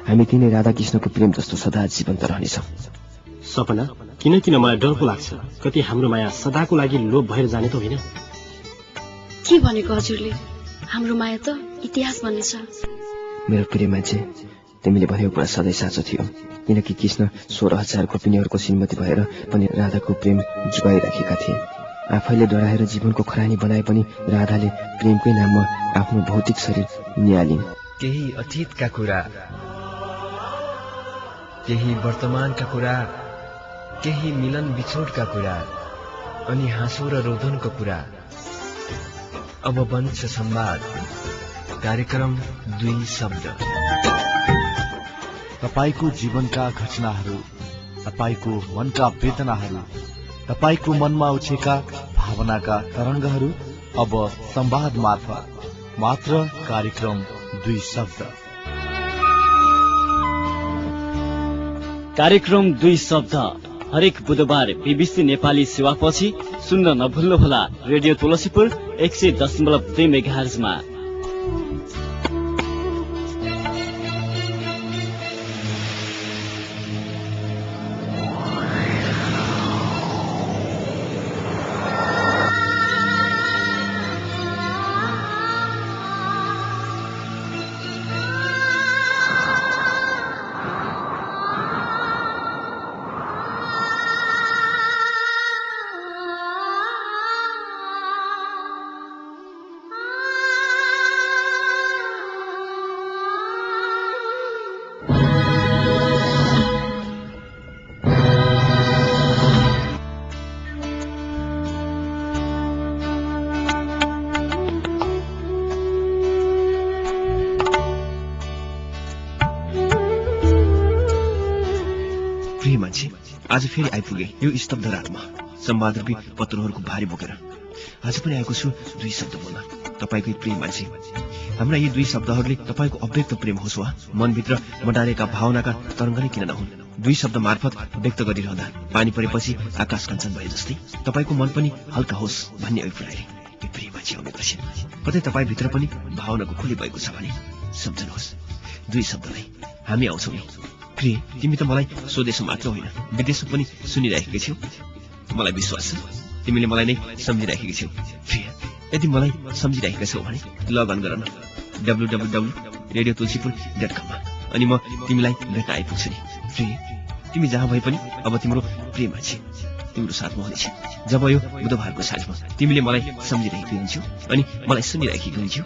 हामी तिनै राधा कृष्णको प्रेम जस्तो सदा जीवन्त रहनेछौँ। सपना, किन किन मलाई डर पो लाग्छ, कति हाम्रो माया सदाको लागि लोप भएर जाने त होइन? के भनेको हजुरले? हाम्रो माया त इतिहास बन्नेछ। मेरो प्रिय मान्छे, तिमीले भनेको कुरा सधैँ साँचो थियो, किनकि कृष्ण 16,000 गोपिनीहरूको श्रीमती भएर पनि राधाको प्रेम जोगाइराखेका थिए। आफैले डराएर जीवनको खरानी बनाए पनि राधाले प्रेमकै नाममा आफ्नो भौतिक शरीर निहालिन्। केही अतीतका कुरा, केही वर्तमानका कुरा, केही मिलन बिछोडका कुरा, अनि हाँसो र रोदनको कुरा। अब बन्छ संवाद, कार्यक्रम 2 शब्द। तपाईको जीवनका घटनाहरू, तपाईको मनका वेदनाहरू, तपाईको मनमा उठेका भावनाका तरंगहरू अब संवाद मार्फत मात्र कार्यक्रम 2 शब्द। कार्यक्रम 2 शब्द हरेक बुधबार बीबीसी नेपाली सेवापछि सुन्न नभुल्नुहोला। रेडियो तुलसीपुर 100.2 मेगाहर्जमा। आज फेरि आइपुगे यो स्तब्ध रातमा संवादरूपी पत्रहरूको भारी बोकेर। आज पनि आएको छु 2 शब्द बोल्न, तपाईकै प्रिय मान्छे। हाम्रा यी 2 शब्दहरूले तपाईको अव्यक्त प्रेम होस् वा मनभित्र मडारेका भावनाका तरङ्ग नै किन नहुन्, 2 शब्द मार्फत व्यक्त गरिरहँदा पानी परेपछि आकाश कञ्चन भए जस्तै तपाईको मन पनि हल्का होस् भन्ने अभिप्रायले यो प्रिय मान्छे आउने गर्छन्। कतै तपाईँ भित्र पनि भावनाको खुली भएको छ भने सम्झनुहोस् 2 शब्दलाई हामी आउँछौँ नि। प्रिय, तिमी त मलाई स्वदेशमा मात्र होइन विदेशमा पनि सुनिराखेकी छौ। मलाई विश्वास छ तिमीले मलाई नै सम्झिराखेकी छौ। प्रिय, यदि मलाई सम्झिराखेका छौ भने लगअन गर न www.radiotulsipur.com अनि म तिमीलाई भेट्न आइपुग्छु नि। प्रिय, तिमी जहाँ भए पनि अब तिम्रो प्रिय मान्छे तिम्रो साथमा हुनेछ। जब यो बुधबारको साँझमा तिमीले मलाई सम्झिरहेकी हुन्छौ अनि मलाई सुनिरहेकी हुन्छौ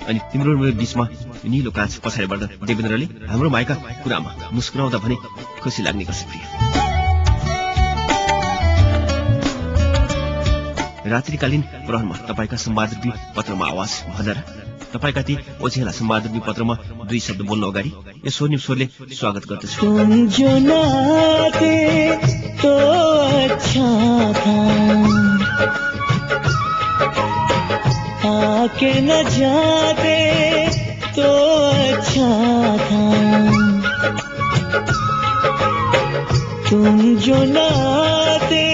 अनि तिम्रो मेरो बीचमा निलो काँच पछाडिबाट देवेन्द्रले हाम्रो मायाका कुरामा मुस्कुराउँदा भने खुसी लाग्ने गर्छ। प्रिय, रात्रिकालीन प्रहरमा तपाईका संवादरूपी पत्रमा आवाज भरेर तपाईका ती ओझेला संवादरूपी पत्रमा 2 शब्द बोल्न अगाडि यो स्वर्णिम स्वरले स्वागत गर्दछु। तुम जो नाते तो अच्छा था, आके न जाते तो अच्छा था। तुम जो नाते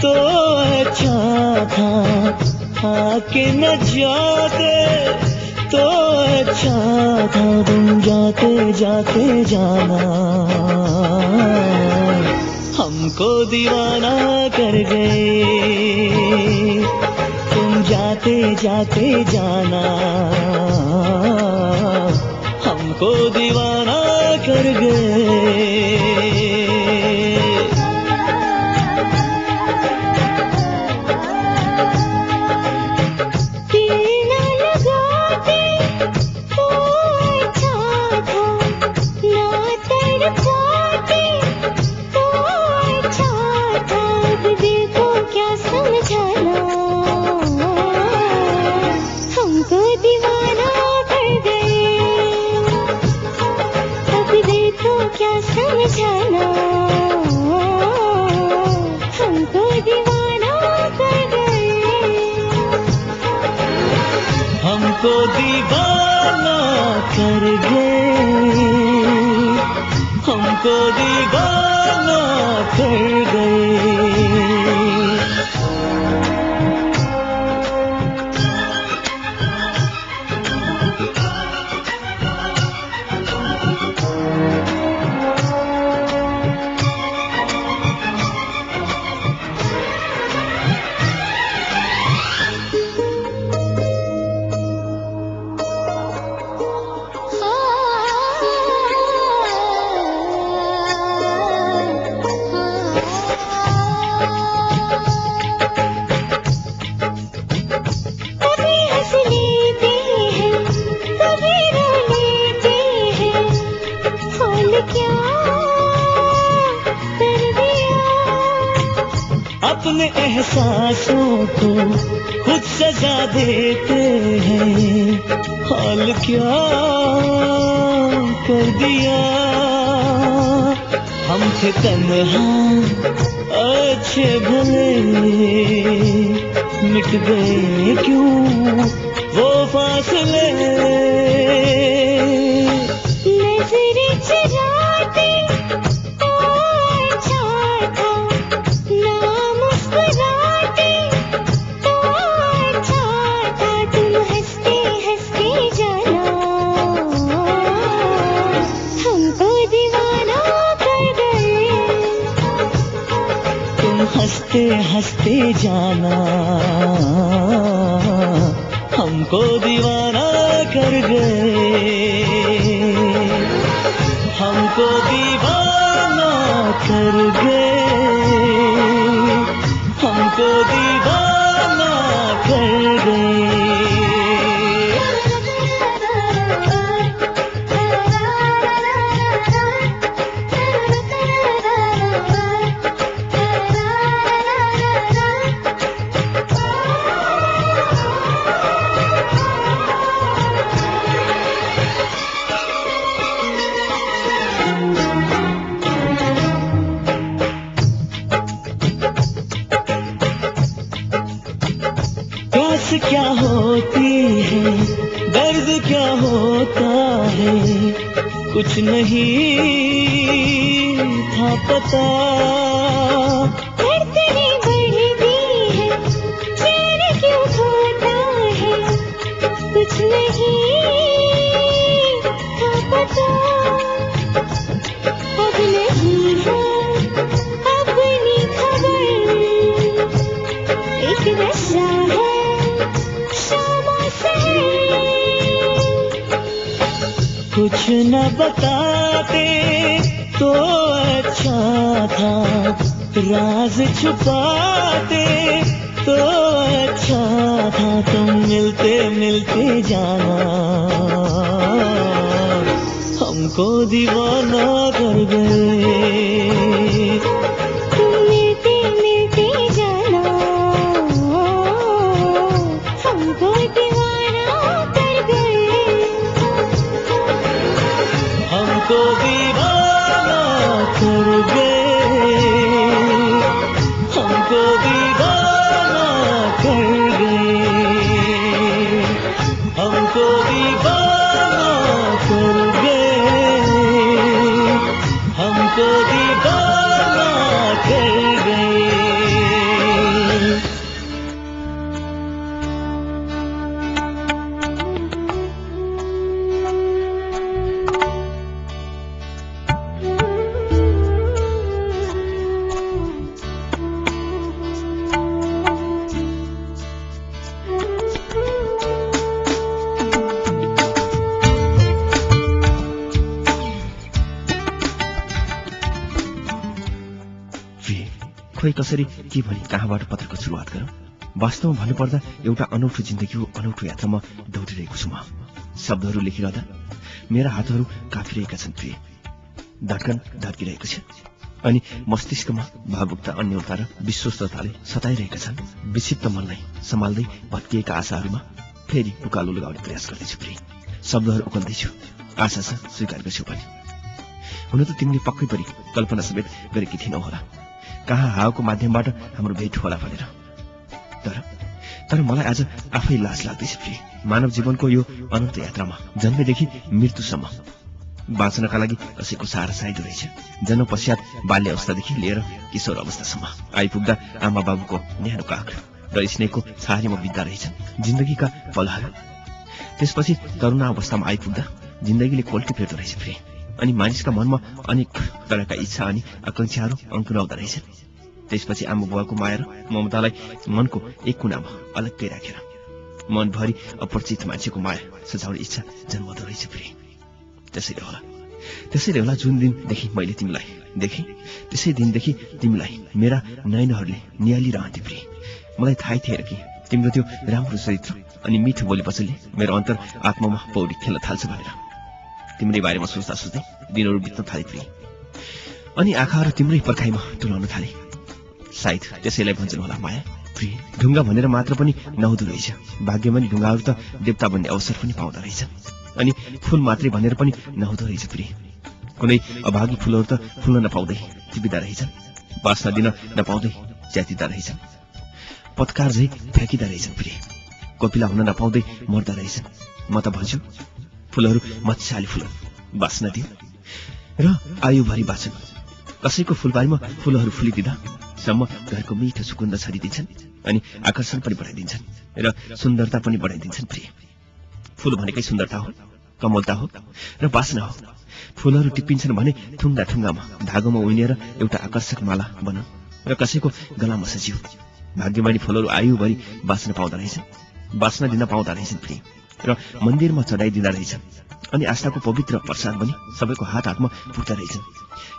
तो अच्छा था, आके न जाते तो अच्छा था। तुम जाते जाते जाना हमको दीवाना कर गए। तुम जाते जाते जाना हमको दीवाना कर गए। हमको दीवाना कर गए, हमको दीवाना कर गए। अपने एहसासों को खुद सजा देते हैं। हाल क्या कर दिया, हम थे तन्हा अच्छे भले, मिट गए क्यों वो फासले। नजरें चुराते तो अच्छा था, ना मुस्कुराते तो अच्छा था। तुम हंसते हंसते जाना हमको दीवाना कर गए। तुम हंसते हंसते जाना हमको दीवाना कर गए। हमको दीवाना कर गए, हमको दीवाना कर गए। प्यास क्या होती है, दर्द क्या होता है, कुछ नहीं था पता। धड़कने बढ़ती है, चैन क्यों खोता है, कुछ नहीं था पता। अब नहीं है अपनी खबर, एक नशा है शामों से। कुछ न बताते तो अच्छा था, राज छुपाते तो अच्छा था। तुम मिलते मिलते जाना हमको दीवाना कर गए। तुम मिलते मिलते जाना हमको दीवाना कर गए। हमको दीवाना कर गए, हमको दीवाना कर गए। हमको दीवाना कर गए, हमको दीवाना कर गए। खोइ कसरी के भनी कहाँबाट पत्रको सुरुवात गरौँ। वास्तवमा भन्नुपर्दा एउटा अनौठो जिन्दगीको अनौठो यात्रामा दौडिरहेको छु म। शब्दहरू लेखिरहँदा मेरा हातहरू काँपिरहेका छन् प्रिय। धड्कन धड्किरहेको छ अनि मस्तिष्कमा भावुकता, अन्योलता र विश्वस्तताले सताइरहेका छन्। विक्षिप्त मनलाई सम्हाल्दै भत्किएका आशाहरूमा फेरि उकालो लगाउने प्रयास गर्दैछु प्रिय। शब्दहरू उकल्दैछु, आशा छ स्वीकार गर्छु पनि। हुन त तिमीले पक्कै पनि कल्पना समेत गरेकी थिएनौ होला कहाँ हावाको माध्यमबाट हाम्रो भेट होला भनेर। तर मलाई आज आफै लाज लाग्दैछ प्रिय। मानव जीवनको यो अनन्त यात्रामा जन्मेदेखि मृत्युसम्म बाँच्नका लागि कसैको सहारा चाहिँदो रहेछ। जन्म पश्चात बाल्य अवस्थादेखि लिएर किशोर अवस्थासम्म आइपुग्दा आमा बाबुको न्यानो काख र स्नेहको छहारीमा बित्दा रहेछन् जिन्दगीका पलहरू। त्यसपछि तरुणा अवस्थामा आइपुग्दा जिन्दगीले कोल्टी फेर्दो रहेछ प्रिय। अनि मानिसका मनमा अनेक तरहका इच्छा अनि आकांक्षाहरू अंकुराउँदो रहेछन्। त्यसपछि आमा बुवाको माया र ममतालाई मनको एक कुनामा अलग्गै राखेर मनभरि अपरिचित मान्छेको माया सजाउने इच्छा जन्मदो रहेछ प्रिय। त्यसैले होला जुन दिनदेखि मैले तिमीलाई देखेँ त्यसै दिनदेखि तिमीलाई मेरा नयनहरूले निहालिरहन्थे प्रिय। मलाई थाहै थिएन कि तिम्रो त्यो राम्रो चरित्र अनि मिठो बोली वचनले मेरो अन्तर आत्मामा पौडी खेल्न थाल्छ भनेर। तिम्रै बारेमा सोच्दा सोच्दै दिनहरू बित्न थाले प्रिय। अनि आँखाहरू तिम्रै पर्खाइमा टुलाउन थाले। सायद त्यसैलाई भन्छन् होला माया। प्रिय, ढुङ्गा भनेर मात्र पनि नहुँदो रहेछ। भाग्यमानी ढुङ्गाहरू त देवता बन्ने अवसर पनि पाउँदो रहेछ। अनि फूल मात्रै भनेर पनि नहुँदो रहेछ प्रिय। कुनै अभागी फूलहरू त फुल्न नपाउँदै टिपिँदा रहेछन्, बास्न दिन नपाउँदै च्यातिँदा रहेछन्, पत्कार झै फ्याँकिँदा रहेछन् प्रिय। कपिला हुन नपाउँदै मर्दा रहेछन्। म त भन्छु फूलहरू मच्छाले फुलन्, बास्न दियो र आयुभरि बाँचन्। कसैको फूलबारीमा फूलहरू फुलिदिँदा सम्म घरको मिठो सुगन्ध छरिदिन्छन् अनि आकर्षण पनि बढाइदिन्छन् र सुन्दरता पनि बढाइदिन्छन् प्रिय। फूल भनेकै सुन्दरता हो, कमलता हो र बास्ना हो। फूलहरू टिपिन्छन् भने ठुङ्गा ठुङ्गामा धागोमा उइनेर एउटा आकर्षक माला बनन् र कसैको गलामा सजियो। भाग्यमानी फूलहरू आयुभरि बाँच्न पाउँदा रहेछन्, बास्न दिन पाउँदा रहेछन् प्रिय र मन्दिरमा चढाइदिँदा रहेछन् अनि आस्थाको पवित्र प्रसाद पनि सबैको हात हातमा पुग्दा रहेछन्।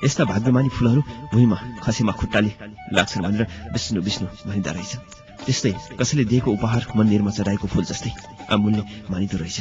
यस्ता भाग्यमानी फूलहरू भुइँमा खसीमा खुट्टाले लाग्छन् भनेर विष्णु विष्णु भनिँदा रहेछ। त्यस्तै कसैले दिएको उपहार मन्दिरमा चढाएको फूल जस्तै अमूल्य मानिदो रहेछ।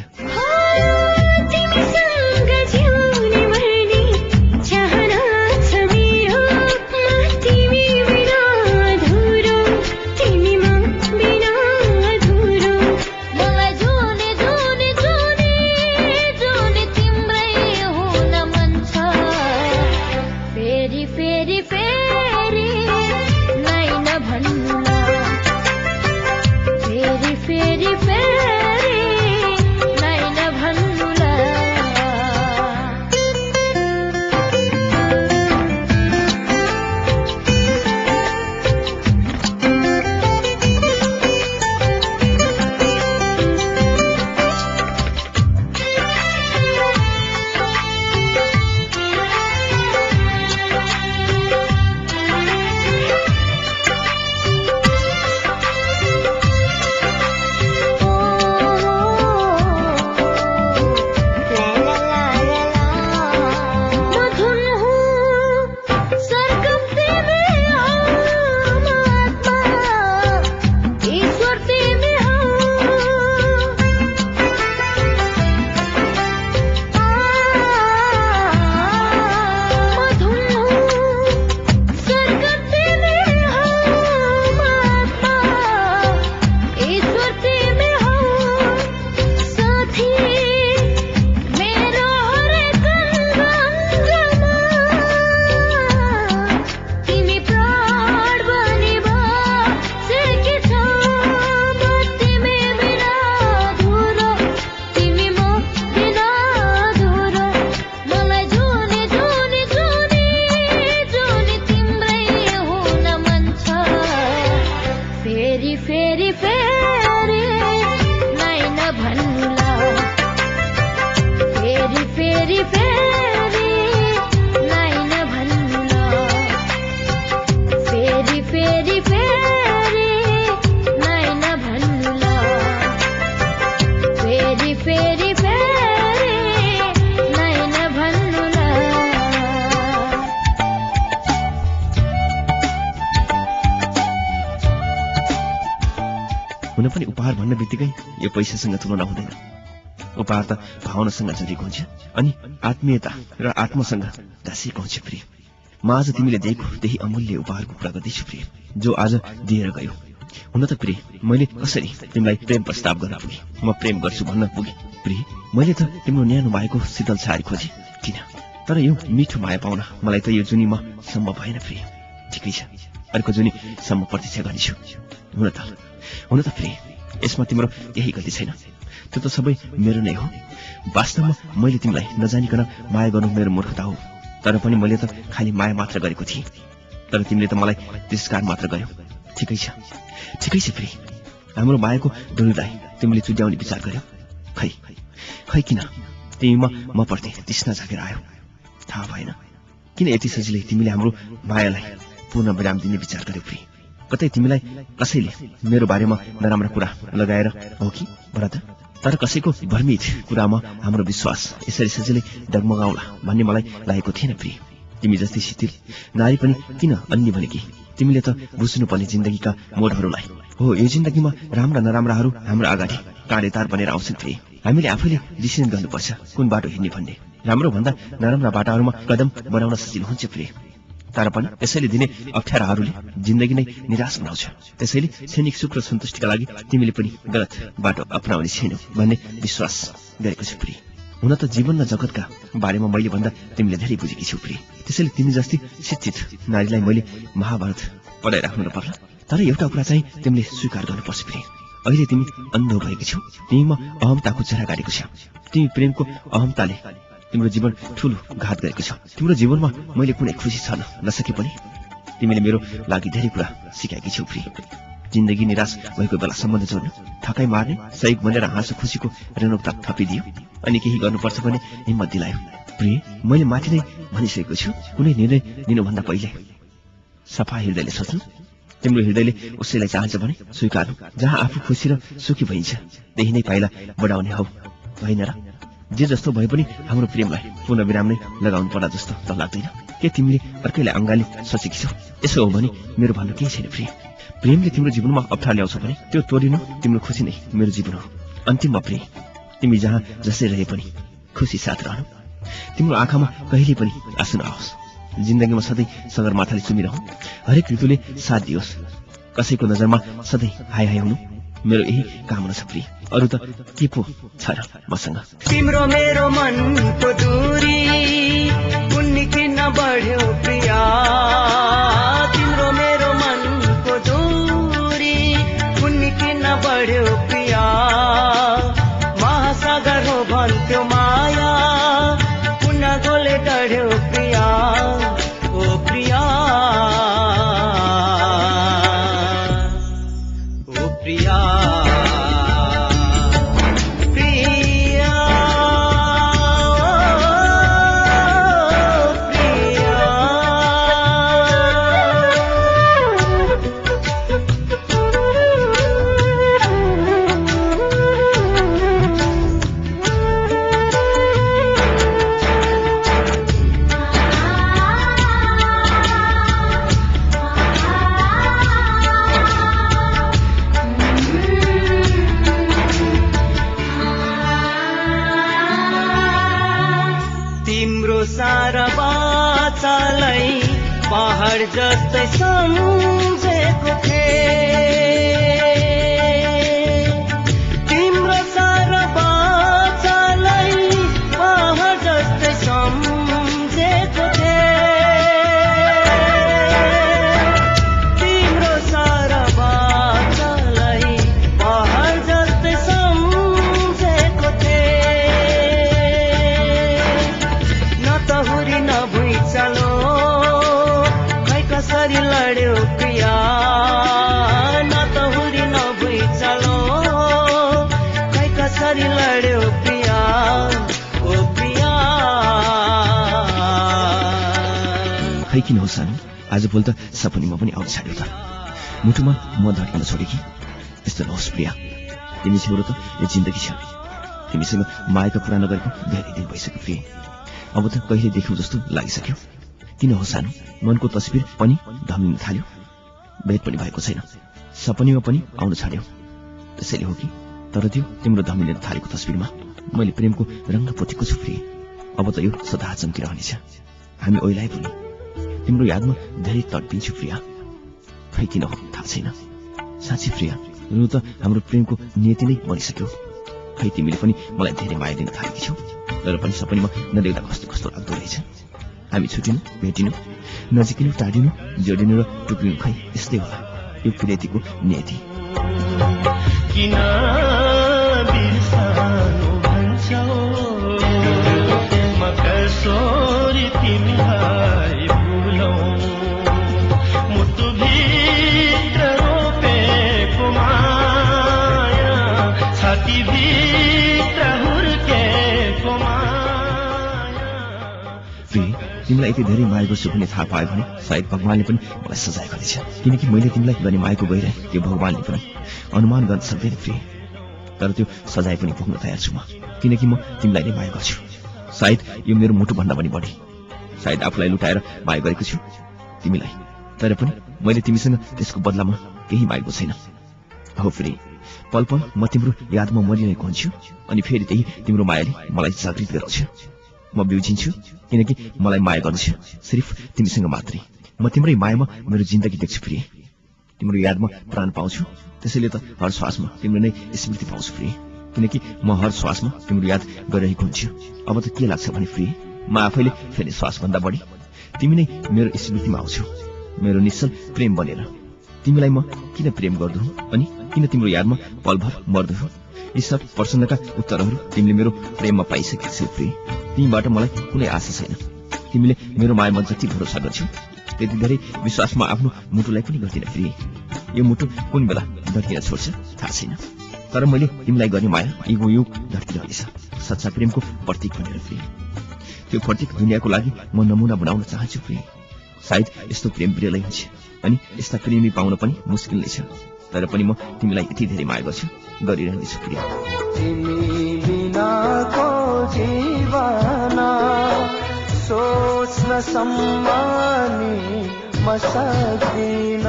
हुन पनि उपहार भन्न बित्तिकै यो पैसासँग तुलना हुँदैन। उपहार त भावनासँग जोडिएको हुन्छ अनि आत्मीयता र आत्मासँग ढासिएको हुन्छ प्रिय। म आज तिमीले दिएको त्यही अमूल्य उपहारको कुरा गर्दैछु प्रिय, जो आज दिएर गयो। हुन त प्रिय, मैले कसरी तिमीलाई प्रेम प्रस्ताव गर्न पुगेँ, म प्रेम गर्छु भन्न पुगेँ प्रिय। मैले त तिम्रो न्यानो मायाको शीतल छारी खोजेँ, किन? तर यो मिठो माया पाउन मलाई त यो जुनीमा सम्म भएन प्रिय। ठिकै छ, अर्को जुनी सम्म प्रतीक्षा गर्नेछु। हुन त प्रिय, यसमा तिम्रो केही गल्ती छैन, त्यो त सबै मेरो नै हो। वास्तवमा मैले तिमीलाई नजानिकन माया गर्नु मेरो मूर्खता हो, तर पनि मैले त खालि माया मात्र गरेको थिएँ, तर तिमीले त मलाई तिरस्कार मात्र गर्यौ। ठिकै छ प्रिय, हाम्रो मायाको डोरीलाई तिमीले चुड्याउने विचार गर्यौ। खै किन तिमीमा म प्रति तृष्णा जागेर आयो, थाहा भएन किन यति सजिलै तिमीले हाम्रो मायालाई पूर्ण विराम दिने विचार गर्यौ प्रिय। कतै तिमीलाई कसैले मेरो बारेमा नराम्रो कुरा लगाएर हो कि भन त? तर कसैको भ्रमित कुरामा हाम्रो विश्वास यसरी सजिलै डगमगाउला भन्ने मलाई लागेको थिएन प्रिय। तिमी जस्तै शिथिल नारी पनि किन अन्य भने कि तिमीले त बुझ्नुपर्ने जिन्दगीका मोडहरूलाई हो। यो जिन्दगीमा राम्रा नराम्राहरू हाम्रो अगाडि काँडेतार बनेर आउँछन् प्रिय। हामीले आफैले डिसिजन गर्नुपर्छ कुन बाटो हिँड्ने भन्ने। राम्रो भन्दा नराम्रा बाटाहरूमा कदम बनाउन सजिलो हुन्छ प्रिय। तर पनि यसैले दिने अप्ठ्याराहरूले जिन्दगी नै निराश बनाउँछ। त्यसैले क्षणिक सुख र सन्तुष्टिका लागि तिमीले पनि गलत बाटो अपनाउने छैनौ भन्ने विश्वास गरेको छु प्रिय। हुन त जीवन र जगतका बारेमा मैले भन्दा तिमीले धेरै बुझेकी छौ प्रिय। त्यसैले तिमी जस्तै शिक्षित नारीलाई मैले महाभारत पढाइराख्नु न पर्ला। तर एउटा कुरा चाहिँ तिमीले स्वीकार गर्नुपर्छ प्रिय, अहिले तिमी अन्ध भएकी छौ। तिमीमा अहमताको चेहरा गाडेको छ। तिमी प्रेमको अहमताले तिम्रो जीवन ठूलो घात गरेको छ। तिम्रो जीवनमा मैले कुनै खुसी छर्न नसके पनि तिमीले मेरो लागि धेरै कुरा सिकाएकी छौ प्रिय। जिन्दगी निराश भएको बेला सम्बन्ध जोड्नु, ठकाई मार्ने, सहयोग भनेर हाँसो खुसीको रेणुकता थपिदियो अनि केही गर्नुपर्छ भने हिम्मत दिलायो। प्रिय, मैले माथि नै भनिसकेको छु, कुनै निर्णय लिनुभन्दा पहिले सफा हृदयले सोच्नु। तिम्रो हृदयले उसैलाई चाहन्छ भने स्वीकार्नु। जहाँ आफू खुसी र सुखी भइन्छ त्यही नै पाइला बढाउने हौ, होइन र? जे जस्तो भए पनि हाम्रो प्रेमलाई पुनः विराम नै लगाउनु पर्ला जस्तो त लाग्दैन? के तिमीले अर्कैलाई अङ्गाली सोचेकी छौ? यसो हो भने मेरो भन्नु केही छैन प्रिय। प्रेमले तिम्रो जीवनमा अप्ठ्यारो ल्याउँछ भने त्यो तोडिनु तिम्रो खुसी नै मेरो जीवन हो। अन्तिममा प्रिय, तिमी जहाँ जसै रहे पनि खुसी साथ रहनु। तिम्रो आँखामा कहिले पनि आँसु नआओस्। जिन्दगीमा सधैँ सगरमाथाले चुमिरहँ। हरेक ऋतुले साथ दियोस्। कसैको नजरमा सधैँ हाय हाय हुनु मेरो यही कामना छ प्रिय। अरू त के पो छ र मसँग? तिम्रो मेरो मनको दूरी उन्नी किन बढ्यो प्रिया, तिम्रो मेरो मनको दूरी उन्नी किन बढ्यो प्रिया। महासागर हो भन्थ्यो माया, पुनः गोले डढ्यो प्रिया, ओ प्रिया, ओ प्रिया। सारा बाचालाई पहाड जस्तै सम्झेको थिएँ, तिम्रो सारा बाचालाई पहाड जस्तै सम्झेको थिएँ, तिम्रो सारा बाचालाई पहाड जस्तै सम्झेको थिएँ। हुरी न भुइँचालो खै कसरी लड्यो प्रिया, न त हुरी न भुइँचालो खै कसरी लड्यो प्रिया, ओ प्रिया। खै किन हो सानो, आजभोलि त सपनीमा पनि आउन छाड्यो त। मुटुमा म धड्किन छोडे कि? यस्तो नहोस् प्रिया, तिमी छेउरो त यो जिन्दगी छ। तिमीसँग मायाका कुरा नगरेको धेरै दिन भइसक्यो प्रिय। अब त कहिले देख्यौ जस्तो लागिसक्यो। किन हो सानो, मनको तस्बिर पनि धमिलिन थाल्यो। भेट पनि भएको छैन, सपनीमा पनि आउन छाड्यो। त्यसैले हो कि? तर त्यो तिम्रो धमिलिन थालेको तस्बिरमा मैले प्रेमको रङ्ग पोतेको छु प्रिय। अब त यो सदा चम्किरहनेछ। हामी ओइलाए पनि तिम्रो यादमा धेरै तडपिन्छु प्रिया। खै किन हो थाहा छैन। साँच्ची प्रिया, रु त हाम्रो प्रेमको नियति नै बनिसक्यो। खै तिमीले पनि मलाई धेरै माया दिन थालेकी छौ, तर पनि सपनीमा नदेख्दा कस्तो कस्तो लाग्दो रहेछ। हामी छुटिनु, भेटिनु, नजिकिनु, टाढिनु, जोडिनु र टुक्रिनु, खै यस्तै होला यो प्रेतीको नियति। किन बिर्सनु भन्छौ म कसरी तिमीलाई भुलौ, मुटुभित्र रोपेको माया छातीभित्र हुर्केको माया। तिमीलाई यति धेरै माया गर्छु भन्ने थाहा पायो भने सायद भगवानले पनि मलाई सजाय गर्नेछ। किनकि मैले तिमीलाई गर्ने मायाको गइरहे त्यो भगवानले पनि अनुमान गर्न सक्दैन प्रिय। तर त्यो सजाय पनि भोग्न तयार छु म, किनकि म तिमीलाई नै माया गर्छु। सायद यो मेरो मुटुभन्दा पनि बढी, सायद आफूलाई लुटाएर माया गरेको छु तिमीलाई, तर पनि मैले तिमीसँग त्यसको बदलामा केही मागेको छैन। हो प्रिय, पल पल म तिम्रो यादमा मरिरहेको हुन्छु अनि फेरि त्यही तिम्रो मायाले मलाई जागृत गराउँछ। म बिउजिन्छु किनकि मलाई माया गर्दछु सिर्फ तिमीसँग मात्रै। म तिम्रै मायामा मेरो जिन्दगी देख्छु प्रिय। तिम्रो यादमा प्राण पाउँछु, त्यसैले त हर श्वासमा तिम्रो नै स्मृति पाउँछु प्रिय। किनकि म हर श्वासमा तिम्रो याद गरिरहेको हुन्छु। अब त के लाग्छ भने प्रिय, म आफैले फेरि श्वासभन्दा बढी तिमी नै मेरो स्मृतिमा आउँछु, मेरो निश्चल प्रेम बनेर। तिमीलाई म किन प्रेम गर्दछु अनि किन तिम्रो यादमा पलभर मर्दछु, यी सब प्रश्नका उत्तरहरू तिमीले मेरो प्रेममा पाइसकेको छौ प्रिय। तिमीबाट मलाई कुनै आशा छैन। तिमीले मेरो मायामा जति भरोसा गर्छौ त्यति धेरै विश्वासमा आफ्नो मुटुलाई पनि गर्दिन प्रिय। यो मुटु कुन बेला धड्किन छोड्छ थाहा छैन, तर मैले तिमीलाई गर्ने माया युग धड्किरहनेछ, सच्चा प्रेमको प्रतीक बनेर प्रिय। त्यो प्रतीक दुनियाँको लागि म नमुना बनाउन चाहन्छु प्रिय। सायद यस्तो प्रेम विरलै हुन्छ अनि यस्ता प्रेमी पाउन पनि मुस्किल नै छ, तर पनि म तिमीलाई यति धेरै माया गर्छु, गरिरहनेछु प्रिय। तिमी बिनाको जीवन सोच्न सम्मानी म सक्दिन,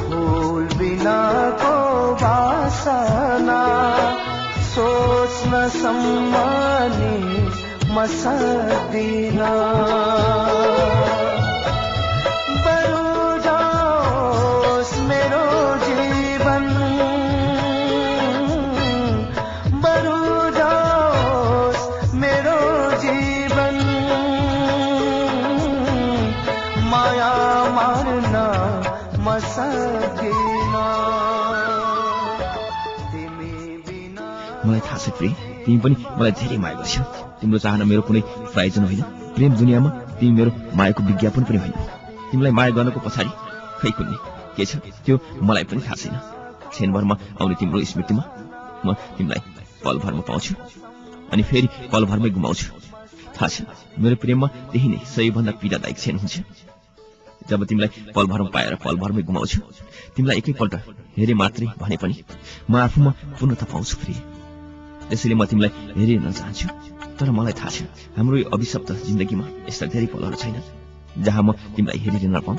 फूल बिनाको वासना सोच्न सम्मानी म सक्दिन। बरु जाओस् मेरो जीवन, बरु जाओस् मेरो जीवन, माया मार्न म सक्दिन तिमी बिना। मलाई थाहा छ प्रिय, तिमी पनि मलाई धेरै माया गर्छौ। तिम्रो चाहना मेरो कुनै प्रायोजन होइन, प्रेम दुनियाँमा तिमी मेरो मायाको विज्ञापन पनि होइन। तिमीलाई माया गर्नको पछाडि खै कुन्ने के छ त्यो मलाई पनि थाहा छैन। क्षणभरमा आउने तिम्रो स्मृतिमा म तिमीलाई पलभरमा पाउँछु अनि फेरि पलभरमै गुमाउँछु। थाहा छ मेरो प्रेममा त्यही नै सबैभन्दा पीडादायक क्षण हुन्छ, जब तिमीलाई पलभरमा पाएर पलभरमै गुमाउँछु। तिमीलाई एकैपल्ट हेरे मात्रै भने पनि म आफूमा पूर्णता पाउँछु प्रिय। त्यसैले म तिमीलाई हेरिन चाहन्छु, तर मलाई थाहा छ हाम्रो यो अभिशप्त जिन्दगीमा यस्ता धेरै पलहरू छैन जहाँ म तिमीलाई हेरिन नपाऊँ।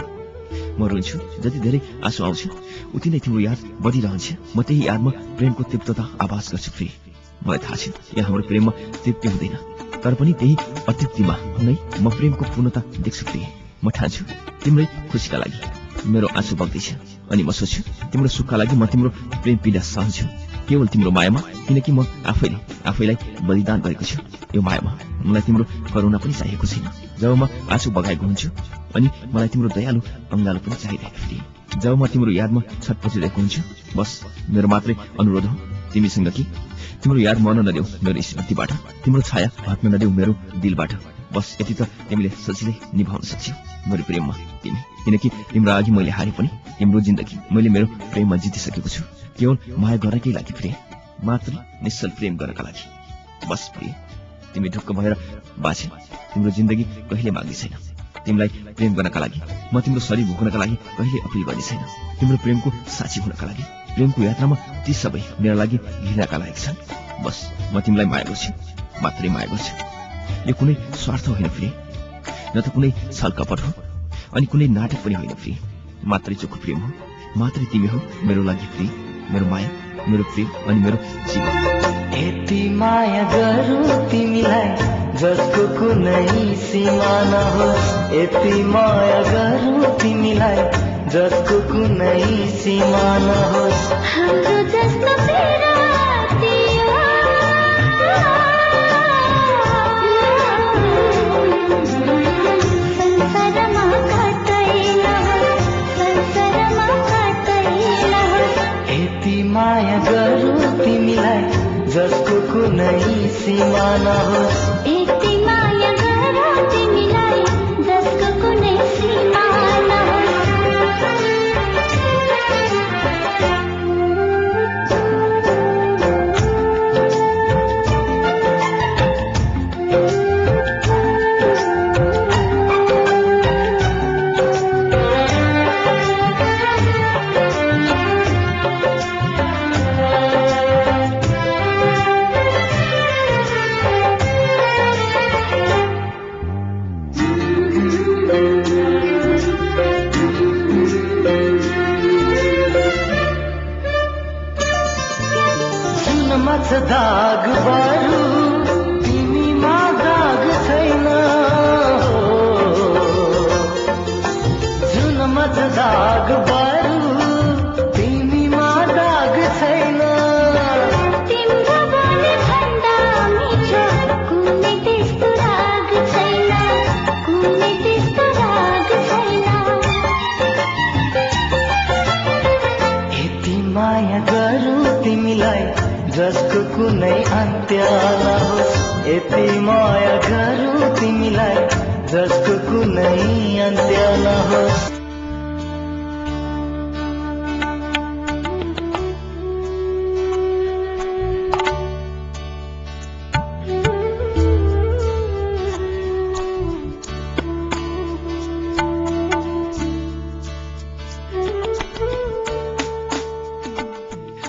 म रुन्छु, जति धेरै आँसु आउँछ उति नै तिम्रो याद बढिरहन्छ। म त्यही यादमा प्रेमको तीव्रता आभास गर्छु प्रिय। मलाई थाहा छ यहाँ हाम्रो प्रेममा तृप्ति हुँदैन, तर पनि त्यही अतृप्तिमा नै म प्रेमको पूर्णता देख्छु प्रिय। म ठान्छु तिम्रै खुसीका लागि मेरो आँसु बग्दैछ अनि म सोच्छु तिम्रो सुखका लागि म तिम्रो प्रेम पीडा सहन्छु केवल तिम्रो मायामा, किनकि म आफैलाई बलिदान गरेको छु यो मायामा। मलाई तिम्रो करुणा पनि चाहिएको छैन जब म आँसु बगाएको हुन्छु, अनि मलाई तिम्रो दयालु अङ्गालो पनि चाहिरहेको थिए जब म तिम्रो यादमा छटपटिरहेको हुन्छु। बस मेरो मात्रै अनुरोध हो तिमीसँग कि तिम्रो याद मर्न नदेऊ मेरो स्मृतिबाट, तिम्रो छाया हट्न नदेऊ मेरो दिलबाट। बस यति त तिमीले सजिलै निभाउन सक्छौ मेरो प्रेममा तिमी, किनकि तिम्रो अघि मैले हारे पनि तिम्रो जिन्दगी मैले मेरो प्रेममा जितिसकेको छु, केवल माया गर्नकै लागि प्रिय, मात्र निश्चल प्रेम गर्नका लागि। बस प्रिय तिमी ढुक्क भएर बाँचे, तिम्रो जिन्दगी कहिले माग्ने छैन। तिमीलाई प्रेम गर्नका लागि म तिम्रो शरीर भोग्नका लागि कहिले अपिल गर्ने छैन। तिम्रो प्रेमको साक्षी हुनका लागि प्रेमको यात्रामा ती सबै मेरा लागि घृणाका लागि छन्। बस म तिमीलाई माया गर्छु, मात्रै माया गर्छु। यो कुनै स्वार्थ होइन प्रिय, न त कुनै छलकपट हो अनि कुनै नाटक पनि होइन प्रिय, मात्रै चोखो प्रेम हो, मात्रै तिमी हो मेरो लागि प्रिय, मेरो माया, मेरो प्रेम अनि मेरो जीवन। यति माया गरौँ तिमीलाई जसको कुनै सीमा नहोस्, यति माया गरौँ तिमीलाई जसको कुनै सीमा नहोस्। हाम्रो जस्तो माया गरौँ तिमीलाई जसको कुनै सीमा नहोस्, यति माया गरौँ तिमीलाई जसको कुनै सीमा यति माया गरौँ तिमीलाई जसको कुनै अन्त्य नहोस्।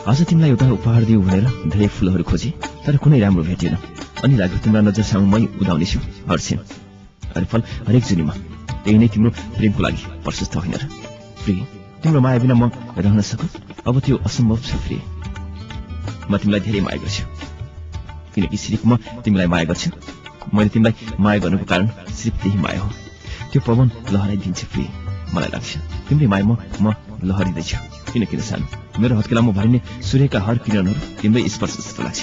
आज तिमीलाई एउटा उपहार दिउँ भनेर धेरै फूलहरू खोजे, तर कुनै राम्रो भेटिएन। अनि लाग्यो तिम्रो नजर सामु मै उदाउनेछु हर्षेन। अरे फल हरेक जुनीमा त्यही नै तिम्रो प्रेमको लागि प्रशस्त होइन र? प्रिय, तिम्रो माया बिना म रहन सकूँ? अब त्यो असम्भव छ प्रिय। म तिमीलाई धेरै माया गर्छु, किनकि सिर्फ म तिमीलाई माया गर्छु। मैले तिमीलाई माया गर्नुको कारण सिर्फ त्यही माया हो। त्यो पवन लहराइदिन्छ प्रिय। मलाई लाग्छ तिम्रै मायामा म लहरिँदैछु। किन सानो, मेरो हत्केलामा भरिने सूर्यका हर किरणहरू तिम्रै स्पर्श जस्तो लाग्छ।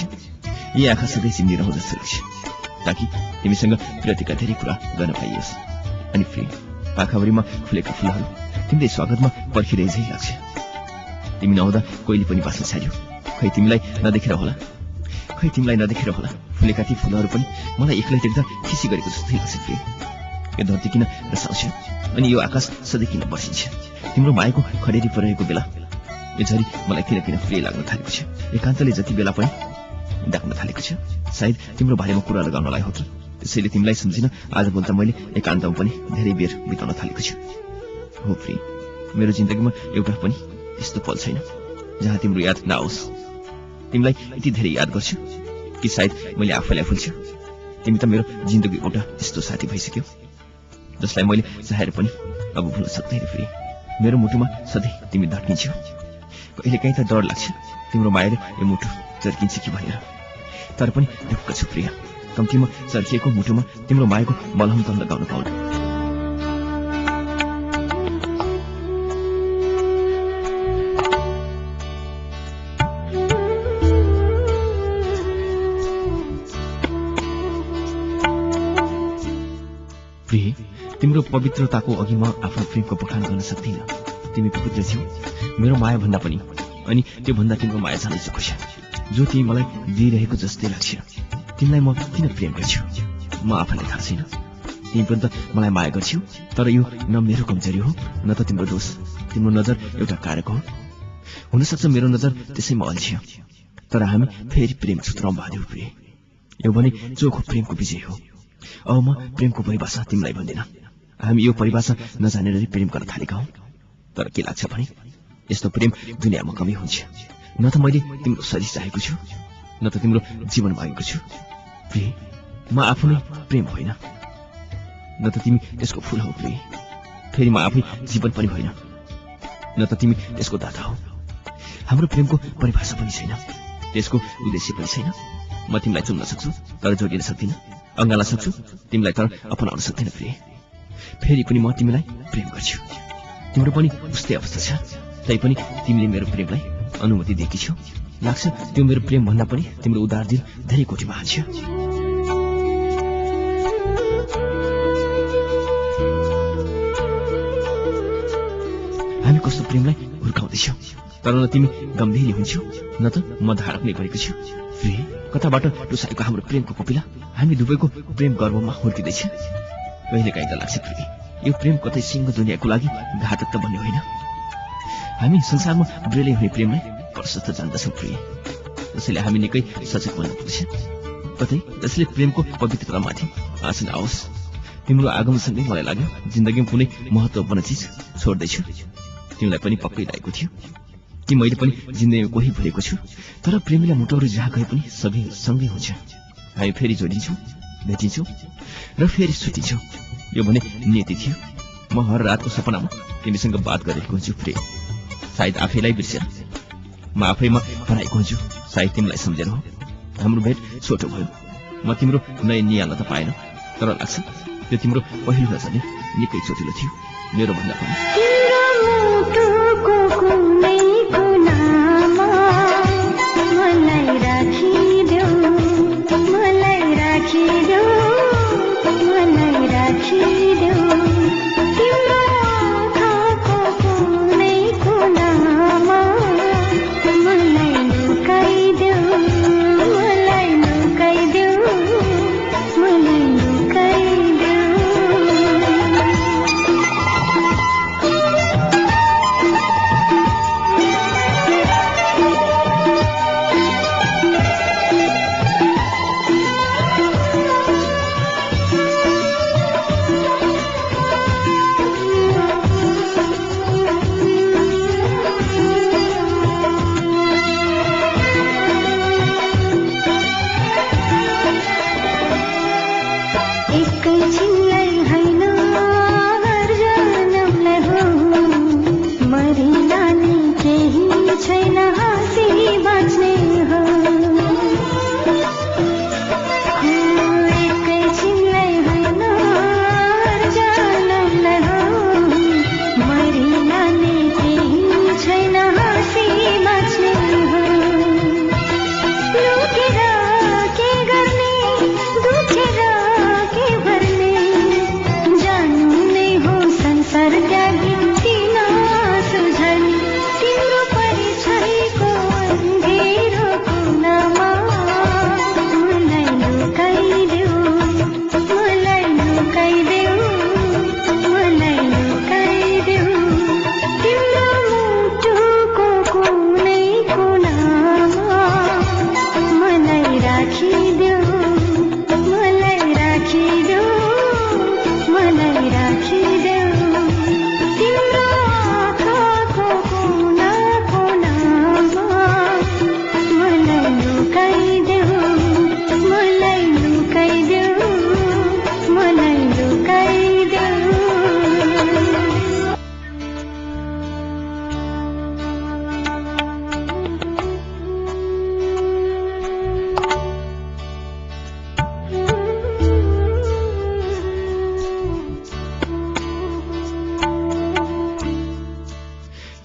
यी आँखा सधैँ चिम्लिरहँ जस्तो लाग्छ, ताकि तिमीसँग विरतिका धेरै कुरा गर्न पाइयोस्। अनि प्रिय, पाखाभरिमा फुलेका फुलहरू तिम्रै स्वागतमा पर्खिरहे झै लाग्छ। तिमी नहुँदा कोहीले पनि बाँच्न छाड्यो। खै तिमीलाई नदेखेर होला फुलेका ती फुलहरू पनि मलाई एक्लै देख्दा खिसी गरेको जस्तै लाग्छ प्रिय। यो धरती किन रसाउँछ अनि यो आकाश सधैँ किन बर्सिन्छ? तिम्रो मायाको खडेरी परेको बेला यो झरी मलाई किन प्रिय लाग्न थालेको छ। एकान्तले जति बेला पनि डाक्न थालेको छ। सायद तिम्रो बारेमा कुरा लगाउनलाई हो कि त्यसैले तिमीलाई सम्झिन आज बोल्दा मैले एकान्तमा पनि धेरै बेर बिताउन थालेको छु। हो प्रिय, मेरो जिन्दगीमा एउटा पनि यस्तो पल छैन जहाँ तिम्रो याद नआओस्। तिमीलाई यति धेरै याद गर्छु कि सायद मैले आफैलाई भुल्छु। तिमी त मेरो जिन्दगी एउटा यस्तो साथी भइसक्यो जसलाई मैले चाहेर पनि अब भुल्न सक्दैन प्रिय। मेरो मुटुमा सधैँ तिमी धड्किन्छौ। कहिलेकाहीँ त डर लाग्छ तिम्रो मायाले यो मुटु चर्किन्छ कि भनेर, तर पनि ढुक्क छु प्रिय। कम्तीमा चर्किएको मुटुमा तिम्रो मायाको मलहम त लगाउन पाउनु। प्रिय, तिम्रो पवित्रताको अघि म आफ्नो प्रेमको बखान गर्न सक्दिनँ। तिमी पवित्र छौ मेरो माया भन्दा पनि, अनि त्यो भन्दा तिम्रो माया जानै चुको छ जो तिमी मलाई दिइरहेको जस्तै लाग्छ। तिमीलाई म किन प्रेम गर्छु म आफैलाई थाहा छैन। तिमी पनि त मलाई माया गर्छौ, तर यो न मेरो कमजोरी हो न त तिम्रो दोष। तिम्रो नजर एउटा कारक हो। हुनसक्छ मेरो नजर त्यसैमा अल्झियो, तर हामी फेरि प्रेम सूत्रमा बाँध्यौँ प्रिय। यो भने चोखो प्रेमको विजय हो। अब म प्रेमको परिभाषा तिमीलाई भन्दिनँ। हामी यो परिभाषा नजानेरै प्रेम गर्न थालेका हौँ। तर के लाग्छ भने यस्तो प्रेम दुनियाँमा कमी हुन्छ। न त मैले तिम्रो शरीर चाहेको छु न त तिम्रो जीवन मागेको छु प्रिय। म आफू नै प्रेम होइन, न त तिमी त्यसको फूल हौ प्रिय। फेरि म आफै जीवन पनि होइन, न त तिमी त्यसको दाता हौ। हाम्रो प्रेमको परिभाषा पनि छैन, त्यसको उद्देश्य पनि छैन। म तिमीलाई चुन्न सक्छु तर जोडिन सक्दिनँ, अँगाल्न सक्छु तिमीलाई तर अपनाउन सक्दिनँ प्रिय। फेरि पनि म तिमीलाई प्रेम गर्छु। तिम्रो पनि उस्तै अवस्था छ, तैपनि तिमीले मेरो प्रेमलाई अनुमति दिएकी छौ। लाग्छ त्यो मेरो प्रेम भन्दा पनि तिम्रो उदार दिल धेरै कोटिमा हान्छ। हामी कस्तो प्रेमलाई हुर्काउँदैछौ, तर न तिमी गम्भीर हुन्छौ न त म धारक नै गरेको छु प्रिय। कताबाट टुसाएको हाम्रो प्रेमको कपिला हामी दुवैको प्रेम गर्वमा हुर्किँदैछ। कहिलेकाहीँ त लाग्छ प्रिय यो प्रेम कतै सिंह दुनियाँको लागि घातक त बन्ने होइन। हामी संसारमा ब्रेले हुने प्रेमलाई प्रशस्त जान्दछौँ प्रिय। त्यसैले हामी निकै सचेत बन्नुपर्छ। कतै त्यसले प्रेमको पवित्रतामाथि आँच नआओस्। तिम्रो आगमनसँगै मलाई लाग्यो जिन्दगीमा कुनै महत्त्वपूर्ण चिज छोड्दैछु। तिमीलाई पनि पक्कै लागेको थियो कि मैले पनि जिन्दगीमा कोही भुलेको छु, तर प्रेमीलाई मुटुहरू जहाँ गए पनि सबै सँगै हुन्छ। हामी फेरि जोडिन्छौँ, भेटिन्छौँ र फेरि छुटिन्छौँ। यो भने नियति थियो। म हर रातको सपनामा तिमीसँग बात गरिरहेको हुन्छु प्रिय। सायद आफैलाई बिर्सेर म आफैमा हराएको हुन्छु, सायद तिमीलाई सम्झेर हो। हाम्रो भेट छोटो भयो, म तिम्रो नयाँ निहाल्न त पाएन, तर लाग्छ त्यो तिम्रो पहिलो नजरले निकै चोटिलो थियो मेरो भन्दा पनि।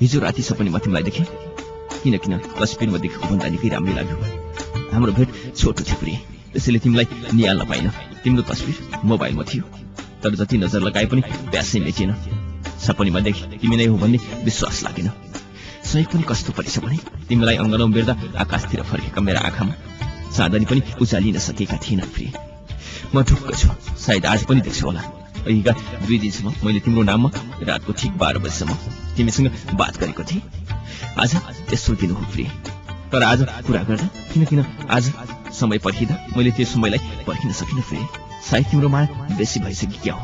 हिजो राति सपनीमा तिमीलाई देखेँ। किन तस्बिरमा देखेको भन्दा निकै राम्रै लाग्यो। हाम्रो भेट छोटो थियो प्रिय, त्यसैले तिमीलाई निहाल्न पाइन। तिम्रो तस्बिर मोबाइलमा थियो, तर जति नजर लगाए पनि प्यासै मेचिएन। सपनीमा देखे तिमी नै हो भन्ने विश्वास लागेन। सहयोग पनि कस्तो परेछ भने तिमीलाई अङ्गनमा बेर्दा आकाशतिर फर्केका मेरा आँखामा चाँदनी पनि उचालिन सकेका थिएन प्रिय। म ढुक्क छु, सायद आज पनि देख्छु होला। अघिका 2 दिनसम्म मैले तिम्रो नाममा रातको ठीक 12 बजेसम्म तिमीसँग बात गरेको थिएँ। आज तेस्रो दिन हो प्रिय, तर आज कुरा गर्दा किन आज समय पर्खिँदा मैले त्यो समयलाई पर्खिन सकिनँ प्रिय। सायद तिम्रो माया बेसी भइसक्यो क्या हो।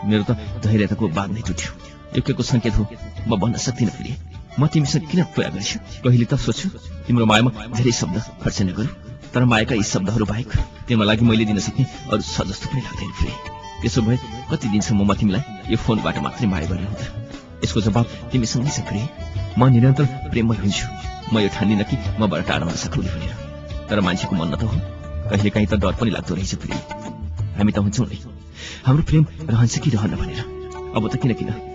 मेरो त धैर्यताको बाँध नै टुट्यो। योग्यको संकेत हो, म भन्न सक्दिनँ प्रिय। म तिमीसँग किन कुरा गर्छु? कहिले त सोच्छु तिम्रो मायामा धेरै शब्द खर्च नगरौँ, तर मायाका यी शब्दहरू बाहेक तिम्रो लागि मैले दिन सक्ने अरू छ जस्तो पनि लाग्दैन प्रिय। त्यसो भए कति दिनसम्म म तिमीलाई यो फोनबाट मात्रै माया गर्ने हुँदा? यसको जवाब तिमीसँगै छ प्रिय। म निरन्तर प्रेममै हुन्छु। म यो ठान्दिनँ कि मबाट टाढा हुन सक्छु भनेर, तर मान्छेको मन न त हो, कहिलेकाहीँ त डर पनि लाग्दो रहेछ प्रिय। हामी त हुन्छौँ नै, हाम्रो प्रेम रहन्छ कि रहन्न भनेर। अब त किन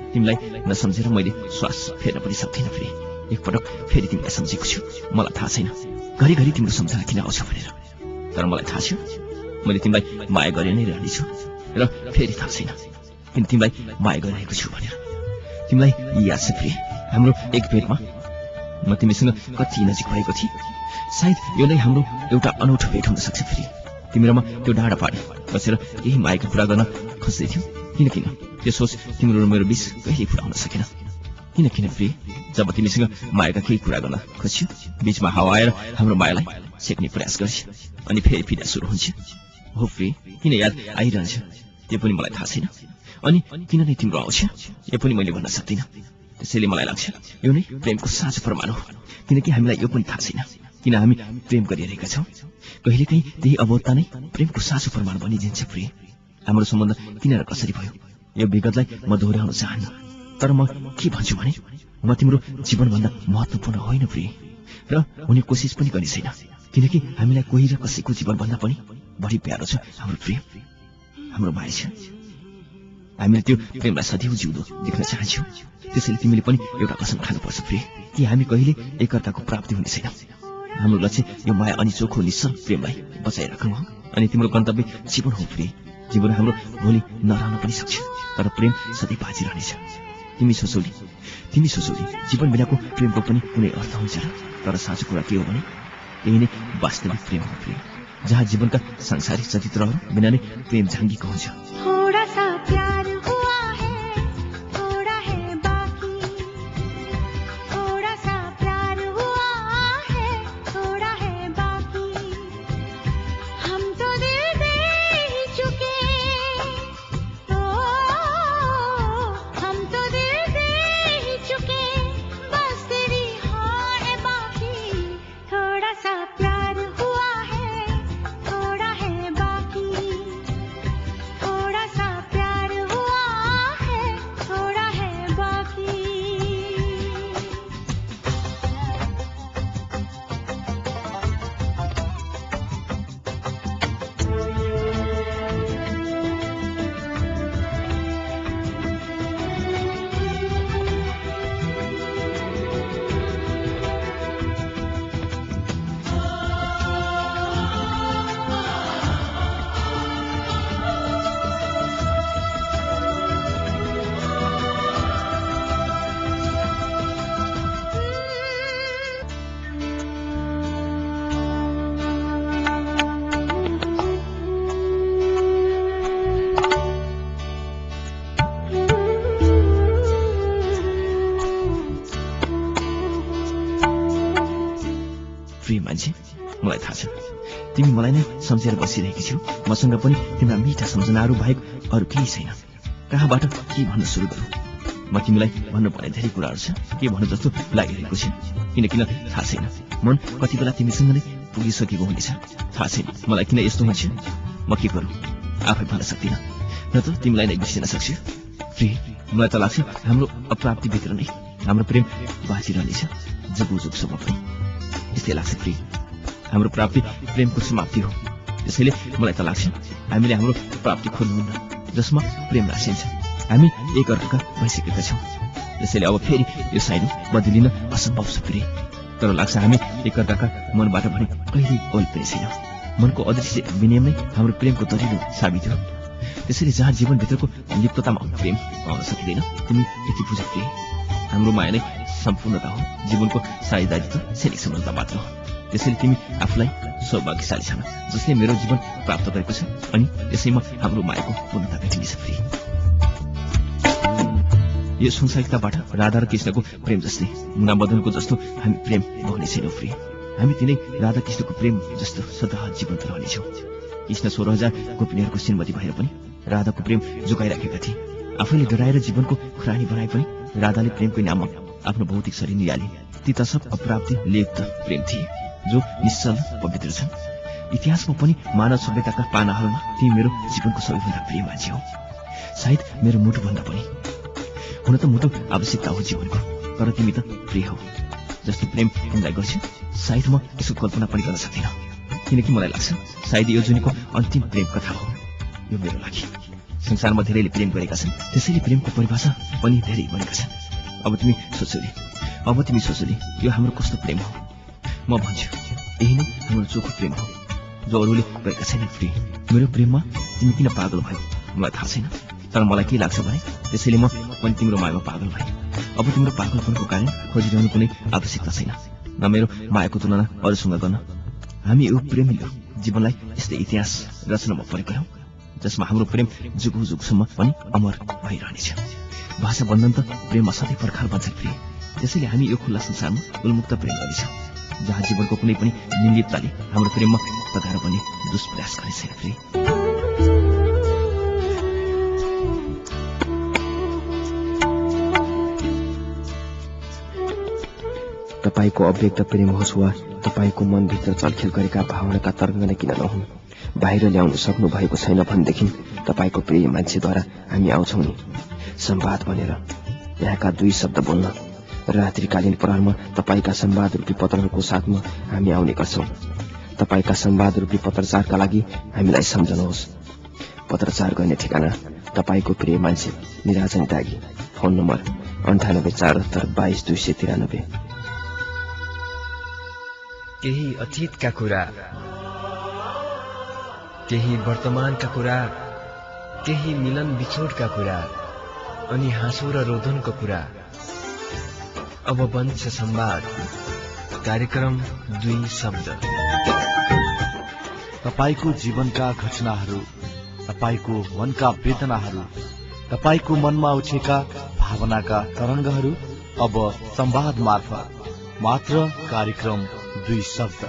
तिमीलाई नसम्झेर मैले श्वास फेर्न पनि सक्दिनँ प्रिय। एकपटक फेरि तिमीलाई सम्झेको छु। मलाई थाहा छैन घरिघरि तिम्रो सम्झना किन आउँछ भनेर, तर मलाई थाहा छ मैले तिमीलाई माया गरे नै रहनेछु। र फेरि थाहा छैन किन तिमीलाई माया गरिरहेको छु भनेर। तिमीलाई याद छ प्रिय, हाम्रो एक भेटमा म तिमीसँग कति नजिक भएको थिएँ? सायद यो नै हाम्रो एउटा अनौठो भेट हुन सक्छ प्रिय। तिमी र म त्यो डाँडा पाडी बसेर केही मायाको कुरा गर्न खोज्दै थियौ। किन त्यो सोच तिम्रो र मेरो बीच कहिले पुरा हुन सकेन। किन प्रिय, जब तिमीसँग मायाका केही कुरा गर्न खोज्यो, बीचमा हावा आएर हाम्रो मायालाई छेक्ने प्रयास गर्छ अनि फेरि फिर्ता सुरु हुन्छ। हो प्रिय, किन याद आइरहन्छ त्यो पनि मलाई थाहा छैन। अनि किन नै तिम्रो आउँछ यो पनि मैले भन्न सक्दिनँ। त्यसैले मलाई लाग्छ यो नै प्रेमको साँचो प्रमाण हो। किनकि हामीलाई यो पनि थाहा छैन किन हामी प्रेम गरिरहेका छौँ। कहिलेकाहीँ त्यही अबोधता नै प्रेमको साँचो प्रमाण बनिदिन्छ प्रिय। हाम्रो सम्बन्ध किन र कसरी भयो यो विगतलाई म दोहोऱ्याउन चाहन्न, तर म के भन्छु भने म तिम्रो जीवनभन्दा महत्त्वपूर्ण होइन प्रिय, र हुने कोसिस पनि गर्ने छैन। किनकि हामीलाई कोही र कसैको जीवनभन्दा पनि बढी प्यारो छ हाम्रो प्रेम, हाम्रो माया छ। हामीले त्यो प्रेमलाई सदैव जिउँदो देख्न चाहन्छौँ। त्यसैले तिमीले पनि एउटा कसम खानुपर्छ प्रिय कि हामी कहिले एकअर्काको प्राप्ति हुने छैन। हाम्रो लक्ष्य यो माया अनि चोखो निश्चल प्रेमलाई बचाइराख्नु हो, अनि तिम्रो गन्तव्य जीवन हो प्रिय। जीवन हाम्रो भोलि नरहन पनि सक्छ, तर प्रेम सधैँ बाँचिरहनेछ। तिमी सोचौली जीवन बिनाको प्रेमको पनि कुनै अर्थ हुन्छ र? तर साँचो कुरा के हो भने यही नै वास्तविक प्रेम हो प्रिय, जहाँ जीवनका सांसारिक चरित्रहरू बिना नै प्रेम झाँगिएको हुन्छ। प्रिय मान्छे, मलाई थाहा छ तिमी मलाई नै सम्झेर बसिरहेकी छौ। मसँग पनि तिम्रा मिठा सम्झनाहरू बाहेक अरू केही छैन। कहाँबाट के भन्न सुरु गरौँ? म तिमीलाई भन्नुपर्ने धेरै कुराहरू छ, के भन्नु जस्तो लागिरहेको छ। किन थाहा छैन, मन कति बेला तिमीसँग नै पुगिसकेको हुनेछ। थाहा छैन मलाई किन यस्तो हुन्छ। म के गरौँ आफै भन्न सक्दिनँ, न त तिमीलाई नै बिर्सिन सक्छु। प्रिय, मलाई त लाग्छ हाम्रो अप्राप्तिभित्र नै हाम्रो प्रेम बाँचिरहनेछ जुगुजुगसम्म पनि। यस्तै लाग्छ प्रिय, हाम्रो प्राप्ति प्रेमको समाप्ति हो। त्यसैले मलाई त लाग्छ हामीले हाम्रो प्राप्ति खोज्नुहुन्न जसमा प्रेम राखिन्छ। हामी एक अर्काका भइसकेका छौँ। त्यसैले अब फेरि यो साइनो बदलिन असम्भव छ प्रिय। तर लाग्छ हामी एकअर्काका मनबाट भने कहिल्यै ओल्पिने छैन। मनको अदृश्य विनियम नै हाम्रो प्रेमको दरिलो साबित हो। त्यसैले जहाँ जीवनभित्रको लिप्ततामा प्रेम आउन सकिँदैन, तिमी यति बुझ प्रिय, हाम्रो माया नै सम्पूर्णता हो, जीवनको साझेदारी त क्षणिक सम्बन्ध मात्र हो। त्यसैले तिमी आफूलाई सौभाग्यशाली छन् जसले मेरो जीवन प्राप्त गरेको छ, अनि यसैमा हाम्रो मायाको पूर्णता भेटिनेछ प्रिय। यो संसारिकताबाट राधा र कृष्णको प्रेम जस्तै, मुना मदनको जस्तो हामी प्रेम बहने छैनौँ प्रिय। हामी तिनै राधा कृष्णको प्रेम जस्तो सदा जीवन्त रहनेछौँ। कृष्ण 16,000 गोपिनीहरूको श्रीमती भएर पनि राधाको प्रेम जोगाइराखेका थिए। आफैले डराएर जीवनको खुरानी बनाए पनि राधाले प्रेमको नाममा आफ्नो भौतिक शरीर निहाले। ती त सब अप्राप्ति लिप्त प्रेम थिए जो निश्चल पवित्र छन्। इतिहासमा पनि मानव सभ्यताका पानाहरूमा तिमी मेरो जीवनको सबैभन्दा प्रिय मान्छे हो, सायद मेरो मुटुभन्दा पनि। हुन त मुटु आवश्यकता हो जीवनको, तर तिमी त प्रिय हो। जस्तो प्रेम तिमीलाई गर्छु, सायद म यसको कल्पना पनि गर्न सक्दिनँ, किनकि मलाई लाग्छ सायद यो जुनीको अन्तिम प्रेम कथा हो यो मेरो लागि। संसारमा धेरैले प्रेम गरेका छन्, त्यसैले प्रेमको परिभाषा पनि धेरै बनेका छन्। अब तिमी सोचोली यो हाम्रो कस्तो प्रेम हो? म भन्छु यही नै हाम्रो चोखो प्रेम हो जो अरूले गरेका छैनन् प्रिय। मेरो प्रेममा तिमी किन पागल भयो मलाई थाहा छैन, तर मलाई के लाग्छ भने त्यसैले म पनि तिम्रो मायामा पागल भएँ। अब तिम्रो पागलपनको कारण खोजिरहनु कुनै आवश्यकता छैन, न मेरो मायाको तुलना अरूसँग गर्न। हामी यो प्रेमिलो जीवनलाई यस्तै इतिहास रचनामा परेका हौँ जसमा हाम्रो प्रेम जुगौँ जुगसम्म पनि अमर भइरहनेछ। भाषा बन्धन त प्रेममा सधैँ पर्खाल बन्छ प्रिय। त्यसैले हामी यो खुल्ला संसारमा उन्मुक्त प्रेम गर्नेछौँ, जहाँ जीवनको कुनै पनि निर्लिप्तताले हाम्रो प्रेममा तगार बन्ने दुष्प्रयास गर्ने छैन प्रिय। तपाईको अव्यक्त प्रेम होस् वा तपाईको मनभित्र चलखेल गरेका भावनाका तरङ्ग नै किन नहुन्, बाहिर ल्याउन सक्नु भएको छैन भनेदेखि तपाईको प्रिय मान्छेद्वारा हामी आउँछौँ नि संवाद भनेर यहाँका 2 शब्द बोल्न। रात्रिकालीन प्रहरमा तपाईका संवाद रूपी पत्रहरूको साथमा हामी आउने गर्छौँ। तपाईका संवाद रूपी पत्रचारका लागि हामीलाई सम्झनुहोस्। पत्रचार गर्ने ठेगाना तपाईको प्रिय मान्छे निराजन त्यागी, फोन नम्बर 9847722293। केही अतीतका कुरा, केही वर्तमानका कुरा, केही मिलन बिछोडका कुरा, अनि हाँसो र रोदनको कुरा। अब बन्छ संवाद, कार्यक्रम 2 शब्द। तपाईको जीवनका घटनाहरू, तपाईको मनका वेदनाहरू, तपाईको मनमा उठेका भावनाका तरङ्गहरू अब संवाद मार्फत मात्र कार्यक्रम 2 शब्द।